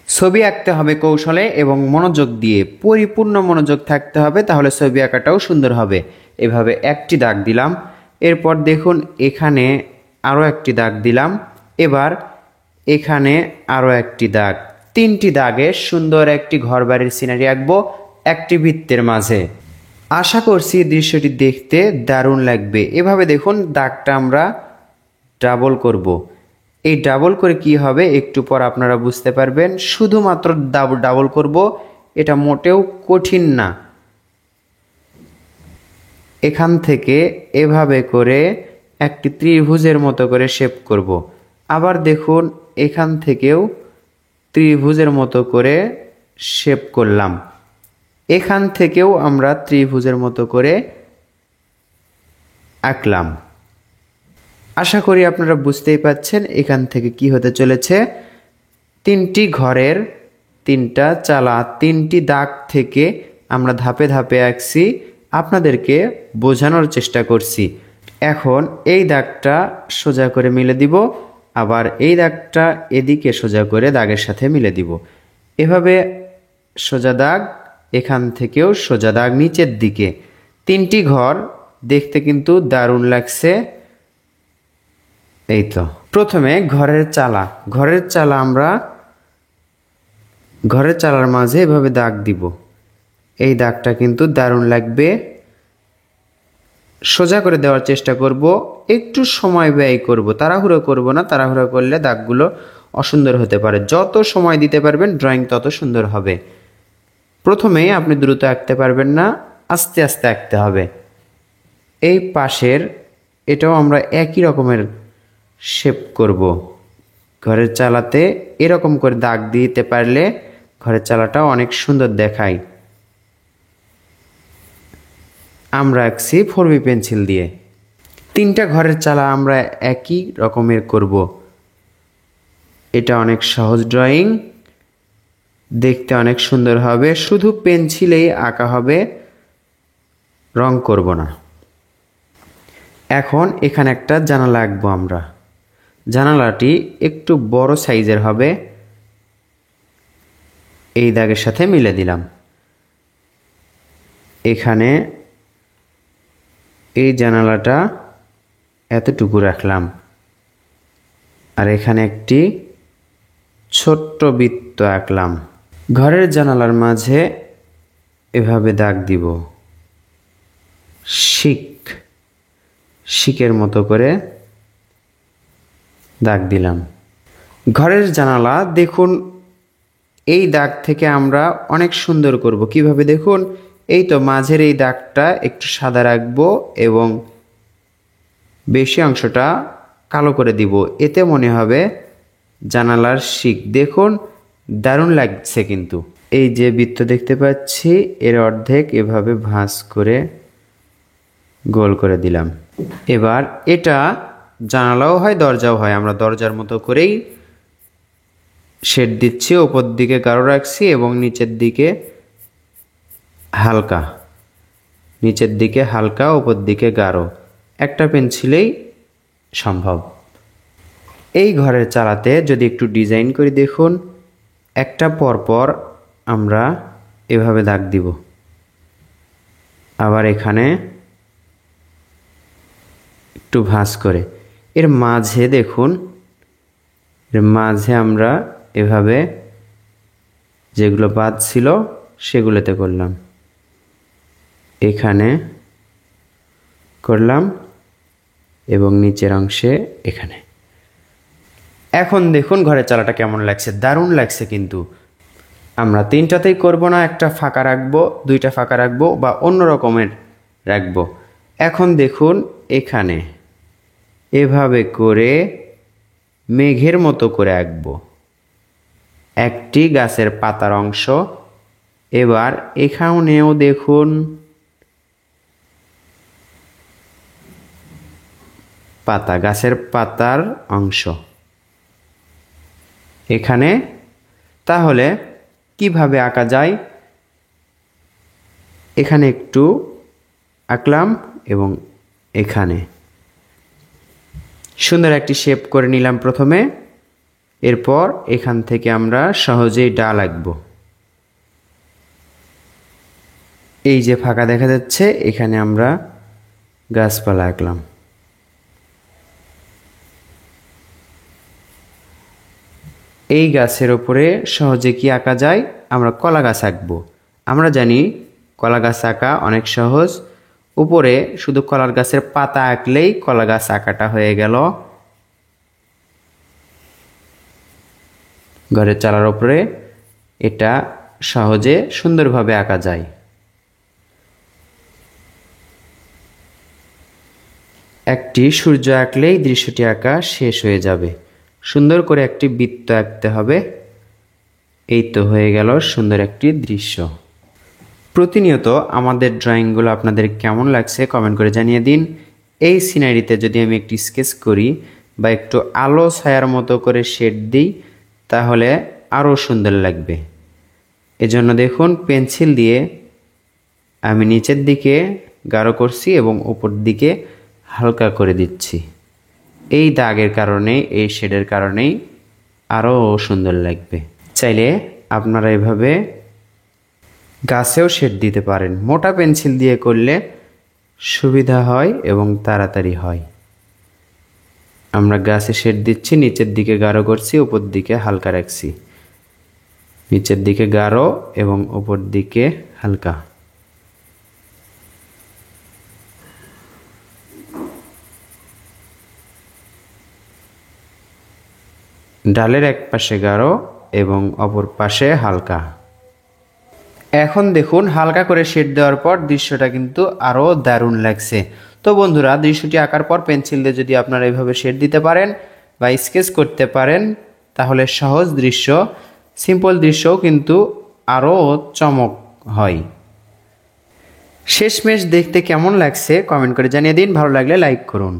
ছবি আঁকতে হবে কৌশলে এবং মনোযোগ দিয়ে, পরিপূর্ণ মনোযোগ থাকতে হবে, তাহলে ছবি আঁকাটাও সুন্দর হবে। এভাবে একটি দাগ দিলাম, এরপর দেখুন এখানে আরও একটি দাগ দিলাম, এবার এখানে আরও একটি দাগ, তিনটি দাগে সুন্দর একটি ঘরবাড়ির সিনারি আঁকবো একটি বৃত্তের মাঝে। আশা করছি দৃশ্যটি দেখতে দারুণ লাগবে। এভাবে দেখুন দাগটা আমরা ডাবল করব। এই ডাবল করে কি হবে একটু পর আপনারা বুঝতে পারবেন। শুধুমাত্র ডাবল করব, এটা মোটেও কঠিন না। এখান থেকে এভাবে করে একটি ত্রিভুজের মতো করে শেপ করব। আবার দেখুন এখান থেকেও ত্রিভুজের মতো করে শেপ করলাম, এখান থেকেও আমরা ত্রিভুজের মতো করে আঁকলাম। আশা করি আপনারা বুঝতেই পাচ্ছেন এখান থেকে কি হতে চলেছে। তিনটি ঘরের তিনটা চালা, তিনটি দাগ থেকে আমরা ধাপে ধাপে আঁকছি, আপনাদেরকে বোঝানোর চেষ্টা করছি। এখন এই দাগটা সোজা করে মিলে দিব, আবার এই দাগটা এদিকে সোজা করে দাগের সাথে মিলে দিব। এভাবে সোজা দাগ, এখান থেকেও সোজা দাগ নিচের দিকে। তিনটি ঘর দেখতে কিন্তু দারুণ লাগছে। এই তো প্রথমে ঘরের চালা, আমরা ঘরের চালার মাঝে এভাবে দাগ দিব। এই দাগটা কিন্তু দারুণ লাগবে। সোজা করে দেওয়ার চেষ্টা করব, একটু সময় ব্যয় করব, তাড়াহুড়ো করব না। তাড়াহুড়ো করলে দাগগুলো অসুন্দর হতে পারে। যত সময় দিতে পারবেন ড্রয়িং তত সুন্দর হবে। প্রথমেই আপনি দ্রুত আঁকতে পারবেন না, আস্তে আস্তে আঁকতে হবে। এই পাশের এটাও আমরা একই রকমের শেপ করব। ঘরের চালাতে এরকম করে দাগ দিতে পারলে ঘরের চালাটাও অনেক সুন্দর দেখায়। আমরা আঁকছি 4B পেন্সিল দিয়ে। তিনটা ঘরের চালা আমরা একই রকমের করব। এটা অনেক সহজ ড্রয়িং, দেখতে অনেক সুন্দর হবে। শুধু পেন্সিলেই আঁকা হবে, রং করব না। এখন এখানে একটা জানালা আঁকবো আমরা। জানালাটি একটু বড় সাইজের হবে, এই দাগের সাথে মিলে দিলাম। এখানে এই জানালাটা এতটুকু রাখলাম, আর এখানে একটি ছোট্ট বৃত্ত আঁকলাম। ঘরের জানালার মাঝে এভাবে দাগ দিব, শিকের মতো করে দাগ দিলাম। ঘরের জানালা দেখুন এই দাগ থেকে আমরা অনেক সুন্দর করব। কিভাবে দেখুন, এই তো মাঝের এই দাগটা একটু সাদা রাখবো এবং বেশি অংশটা কালো করে দিব, এতে মনে হবে জানালার শিক। দেখুন দারুণ লাগছে কিন্তু। এই যে বৃত্ত দেখতে পাচ্ছি এর অর্ধেক এভাবে ভাঁজ করে গোল করে দিলাম। এবার এটা জানালাও হয় দরজাও হয়, আমরা দরজার মতো করেই শেড দিচ্ছি। ওপর দিকে গাঢ় রাখছি এবং নিচের দিকে হালকা, ওপর দিকে গাঢ়। একটা পেন্সিলেই সম্ভব। এই ঘরের চালাতে যদি একটু ডিজাইন করে দেখুন, একটা পরপর আমরা এভাবে দাগ দিব, আবার এখানে একটু ভাঁজ করে। এর মাঝে দেখুন, এর মাঝে আমরা এভাবে যেগুলো বাদ ছিল সেগুলোতে করলাম, এখানে করলাম এবং নিচের অংশে এখানে। এখন দেখুন ঘরের চালাটা কেমন লাগছে, দারুণ লাগছে কিন্তু। আমরা তিনটাতেই করব না, একটা ফাঁকা রাখবো, দুইটা ফাঁকা রাখবো বা অন্য রকমের রাখবো। এখন দেখুন এখানে এভাবে করে মেঘের মতো করে আঁকবো একটি গাছের পাতার অংশ। এবার এখানেও দেখুন পাতা, গাছের পাতার অংশ এখানে। তাহলে কিভাবে আঁকা যায়, এখানে একটু আঁকলাম এবং এখানে সুন্দর একটি শেপ করে নিলাম প্রথমে। এরপর এখান থেকে আমরা সহজেই ডাল আঁকবো। এই যে ফাঁকা দেখা যাচ্ছে, এখানে আমরা গাছপালা আঁকলাম। এই গাছের ওপরে সহজে কি আঁকা যায়? আমরা কলা গাছ আঁকবো। আমরা জানি কলা গাছ আঁকা অনেক সহজ। উপরে শুধু কলার গাছের পাতা আঁকলেই কলা গাছ আঁকাটা হয়ে গেল। ঘরের চালার উপরে এটা সহজে সুন্দরভাবে আঁকা যায়। একটি সূর্য আঁকলেই দৃশ্যটি আঁকা শেষ হয়ে যাবে। সুন্দর করে একটি বৃত্ত আঁকতে হবে। এই তো হয়ে গেল সুন্দর একটি দৃশ্য। প্রতিনিয়ত আমাদের ড্রয়িংগুলো আপনাদের কেমন লাগছে কমেন্ট করে জানিয়ে দিন। এই সিনারিতে যদি আমি একটি স্কেচ করি বা একটু আলো ছায়ার মতো করে শেড দিই, তাহলে আরও সুন্দর লাগবে। এজন্য দেখুন পেন্সিল দিয়ে আমি নিচের দিকে গাঢ় করছি এবং উপর দিকে হালকা করে দিচ্ছি। এই দাগের কারণে, এই শেডের কারণেই আরও সুন্দর লাগবে। চাইলে আপনারা এভাবে গাছেও শেড দিতে পারেন। মোটা পেন্সিল দিয়ে করলে সুবিধা হয় এবং তাড়াতাড়ি হয়। আমরা গাছে শেড দিচ্ছি, নিচের দিকে গাঢ় করছি, উপর দিকে হালকা রাখছি। নিচের দিকে গাঢ় এবং উপর দিকে হালকা। ডালের এক পাশে গাঢ় এবং অপর পাশে হালকা। এখন দেখুন হালকা করে শেড দেওয়ার পর দৃশ্যটা কিন্তু আরও দারুণ লাগছে। তো বন্ধুরা, দৃশ্যটি আঁকার পর পেন্সিল দিয়ে যদি আপনারা এইভাবে শেড দিতে পারেন বা স্কেচ করতে পারেন, তাহলে সহজ দৃশ্য, সিম্পল দৃশ্যও কিন্তু আরও চমক হয়। শেষমেশ দেখতে কেমন লাগছে কমেন্ট করে জানিয়ে দিন। ভালো লাগলে লাইক করুন।